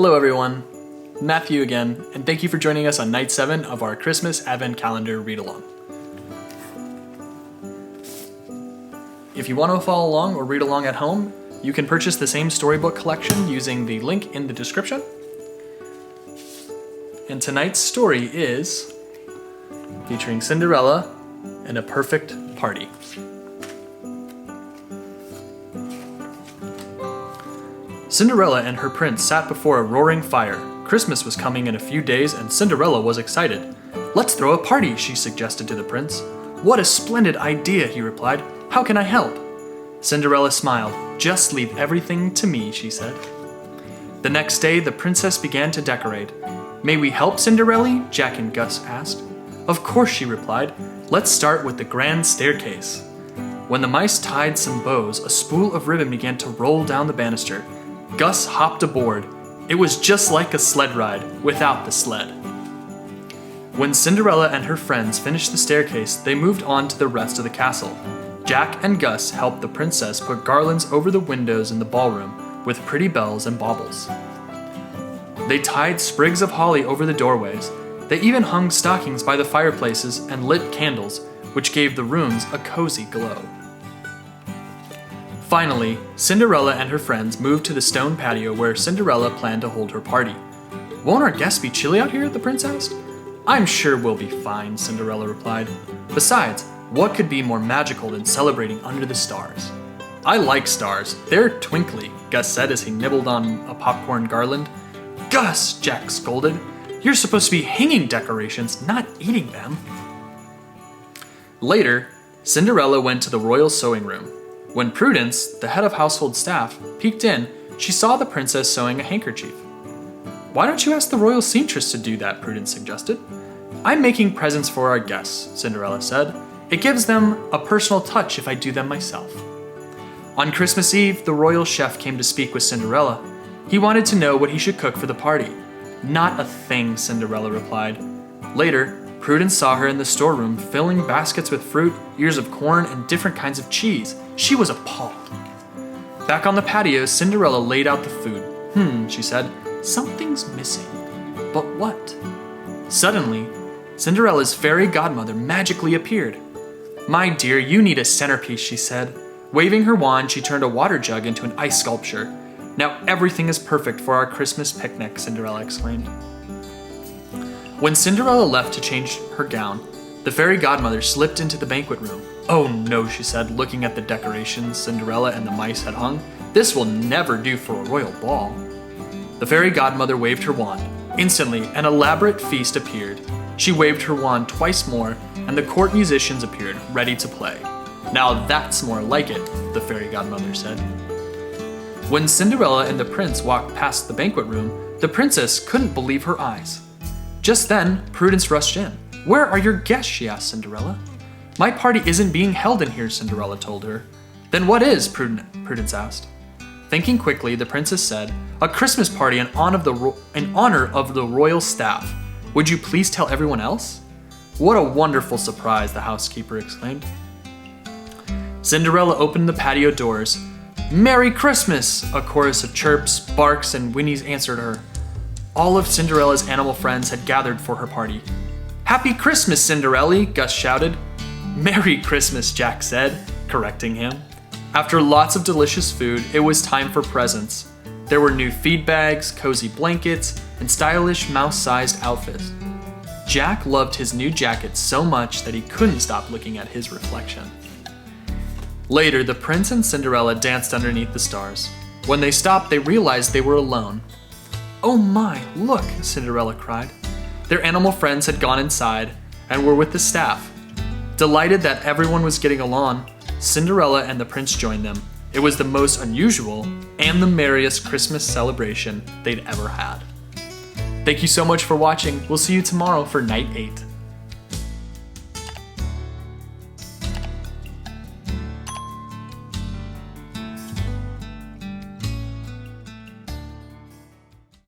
Hello everyone, Matthew again, and thank you for joining us on night 7 of our Christmas Advent Calendar Read Along. If you want to follow along or read along at home, you can purchase the same storybook collection using the link in the description. And tonight's story is featuring Cinderella and a perfect party. Cinderella and her prince sat before a roaring fire. Christmas was coming in a few days and Cinderella was excited. "Let's throw a party," she suggested to the prince. "What a splendid idea," he replied. "How can I help?" Cinderella smiled. "Just leave everything to me," she said. The next day, the princess began to decorate. "May we help, Cinderella?" Jack and Gus asked. "Of course," she replied. "Let's start with the grand staircase." When the mice tied some bows, a spool of ribbon began to roll down the banister. Gus hopped aboard. It was just like a sled ride, without the sled. When Cinderella and her friends finished the staircase, they moved on to the rest of the castle. Jack and Gus helped the princess put garlands over the windows in the ballroom with pretty bells and baubles. They tied sprigs of holly over the doorways. They even hung stockings by the fireplaces and lit candles, which gave the rooms a cozy glow. Finally, Cinderella and her friends moved to the stone patio where Cinderella planned to hold her party. "Won't our guests be chilly out here?" the prince asked. "I'm sure we'll be fine," Cinderella replied. "Besides, what could be more magical than celebrating under the stars?" "I like stars. They're twinkly," Gus said as he nibbled on a popcorn garland. "Gus," Jack scolded, "you're supposed to be hanging decorations, not eating them." Later, Cinderella went to the royal sewing room. When Prudence, the head of household staff, peeked in, she saw the princess sewing a handkerchief. "Why don't you ask the royal seamstress to do that?" Prudence suggested. "I'm making presents for our guests," Cinderella said. "It gives them a personal touch if I do them myself." On Christmas Eve, the royal chef came to speak with Cinderella. He wanted to know what he should cook for the party. "Not a thing," Cinderella replied. Later, Prudence saw her in the storeroom filling baskets with fruit, ears of corn, and different kinds of cheese. She was appalled. Back on the patio, Cinderella laid out the food. She said, "Something's missing. But what?" Suddenly, Cinderella's fairy godmother magically appeared. "My dear, you need a centerpiece," she said. Waving her wand, she turned a water jug into an ice sculpture. "Now everything is perfect for our Christmas picnic," Cinderella exclaimed. When Cinderella left to change her gown, the fairy godmother slipped into the banquet room. "Oh no," she said, looking at the decorations Cinderella and the mice had hung. "This will never do for a royal ball." The fairy godmother waved her wand. Instantly, an elaborate feast appeared. She waved her wand twice more, and the court musicians appeared, ready to play. "Now that's more like it," the fairy godmother said. When Cinderella and the prince walked past the banquet room, the princess couldn't believe her eyes. Just then, Prudence rushed in. "Where are your guests?" she asked Cinderella. "My party isn't being held in here," Cinderella told her. "Then what is?" Prudence asked. Thinking quickly, the princess said, "A Christmas party in honor of the royal staff. Would you please tell everyone else?" "What a wonderful surprise," the housekeeper exclaimed. Cinderella opened the patio doors. "Merry Christmas!" A chorus of chirps, barks, and whinnies answered her. All of Cinderella's animal friends had gathered for her party. "Happy Christmas, Cinderella!" Gus shouted. "Merry Christmas," Jack said, correcting him. After lots of delicious food, it was time for presents. There were new feed bags, cozy blankets, and stylish mouse-sized outfits. Jack loved his new jacket so much that he couldn't stop looking at his reflection. Later, the prince and Cinderella danced underneath the stars. When they stopped, they realized they were alone. "Oh my, look," Cinderella cried. Their animal friends had gone inside and were with the staff. Delighted that everyone was getting along, Cinderella and the prince joined them. It was the most unusual and the merriest Christmas celebration they'd ever had. Thank you so much for watching. We'll see you tomorrow for night 8.